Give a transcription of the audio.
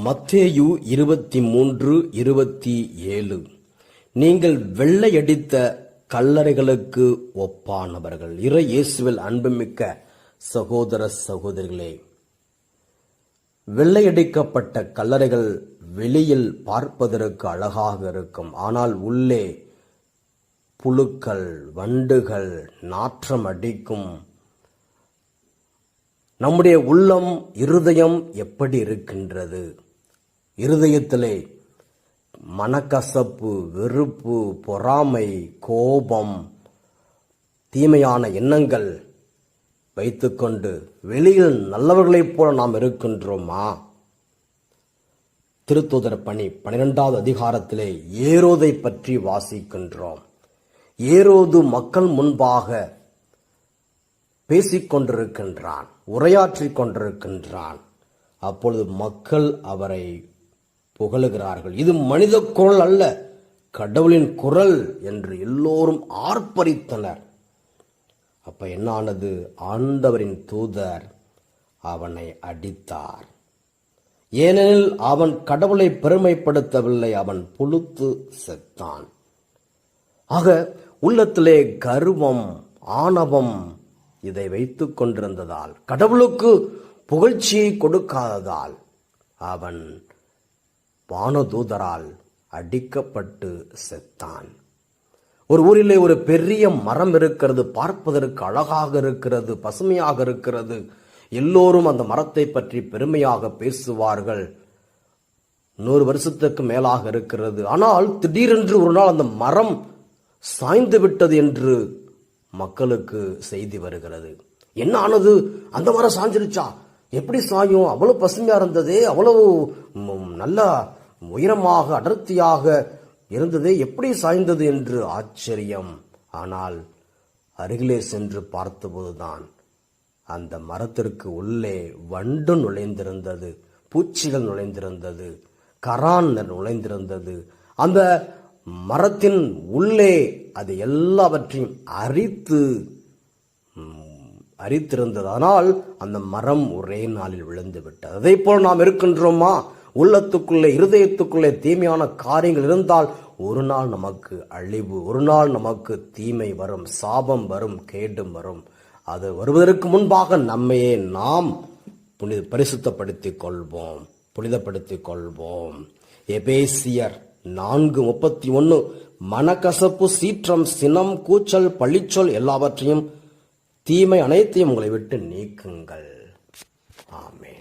மத்தேயு 23:27 நீங்கள் வெள்ளையடித்த கல்லறைகளுக்கு ஒப்பானவர்கள். இறை இயேசுவில் அன்புமிக்க சகோதர சகோதரிகளே, வெள்ளையடிக்கப்பட்ட கல்லறைகள் வெளியில் பார்ப்பதற்கு அழகாக இருக்கும். ஆனால் உள்ளே புழுக்கள், வண்டுகள், நாற்றம் அடிக்கும். நம்முடைய உள்ளம், இருதயம் எப்படி இருக்கின்றது? இருதயத்திலே மனக்கசப்பு, வெறுப்பு, பொறாமை, கோபம், தீமையான எண்ணங்கள் வைத்துக்கொண்டு வெளியில் நல்லவர்களைப் போல நாம் இருக்கின்றோமா? திருத்தூதர் பணி 12வது அதிகாரத்திலே ஏரோதை பற்றி வாசிக்கின்றோம். ஏரோது மக்கள் முன்பாக பேசிக்கொண்டிருக்கின்றான், உரையாற்றிக் கொண்டிருக்கின்றான். அப்பொழுது மக்கள் அவரை புகழுகிறார்கள். இது மனித குரல் அல்ல, கடவுளின் குரல் என்று எல்லோரும் ஆர்ப்பரித்தனர். அப்ப என்ன ஆனது? ஆண்டவரின் தூதர் அவனை அடித்தார். ஏனெனில் அவன் கடவுளை பெருமைப்படுத்தவில்லை, அவன் புழுத்து செத்தான். ஆக உள்ளத்திலே கர்வம், ஆணவம் இதை வைத்துக் கொண்டிருந்ததால், கடவுளுக்கு புகழ்ச்சியை கொடுக்காததால் அவன் வானதூதரால் அடிக்கப்பட்டு செத்தான். ஒரு ஊரிலே ஒரு பெரிய மரம் இருக்கிறது, பார்ப்பதற்கு அழகாக இருக்கிறது, பசுமையாக இருக்கிறது. எல்லோரும் அந்த மரத்தை பற்றி பெருமையாக பேசுவார்கள். 100 வருஷத்துக்கு மேலாக இருக்கிறது. ஆனால் திடீரென்று ஒரு நாள் அந்த மரம் சாய்ந்து விட்டது என்று மக்களுக்கு செய்தி வருகிறது. என்ன ஆனது? அந்த மரம் சாஞ்சிருச்சா? எப்படி சாயும்? அவ்வளவு பசுமையா இருந்ததே, அவ்வளவு நல்ல உயரமாக அடர்த்தியாக இருந்ததே, எப்படி சாய்ந்தது என்று ஆச்சரியம். ஆனால் அருகிலே சென்று பார்த்தபோதுதான் அந்த மரத்திற்கு உள்ளே வண்டு நுழைந்திருந்தது, பூச்சிகள் நுழைந்திருந்தது, கரான் நுழைந்திருந்தது. அந்த மரத்தின் உள்ளே அது எல்லாவற்றையும் அரித்திருந்தது. ஆனால் அந்த மரம் ஒரே நாளில் விழுந்து விட்டது. அதே போல் நாம் இருக்கின்றோமா? உள்ளத்துக்குள்ளே, இருதயத்துக்குள்ளே தீமையான காரியங்கள் இருந்தால் ஒரு நாள் நமக்கு அழிவு, ஒரு நாள் நமக்கு தீமை வரும், சாபம் வரும், கேடும் வரும். அது வருவதற்கு முன்பாக நம்மையே நாம் பரிசுத்தப்படுத்திக் கொள்வோம், புனிதப்படுத்திக் கொள்வோம். எபேசியர் 4:31 மனக்கசப்பு, சீற்றம், சினம், கூச்சல், பழிச்சொல் எல்லாவற்றையும், தீமை அனைத்தையும் உங்களை விட்டு நீக்குங்கள். ஆமென்.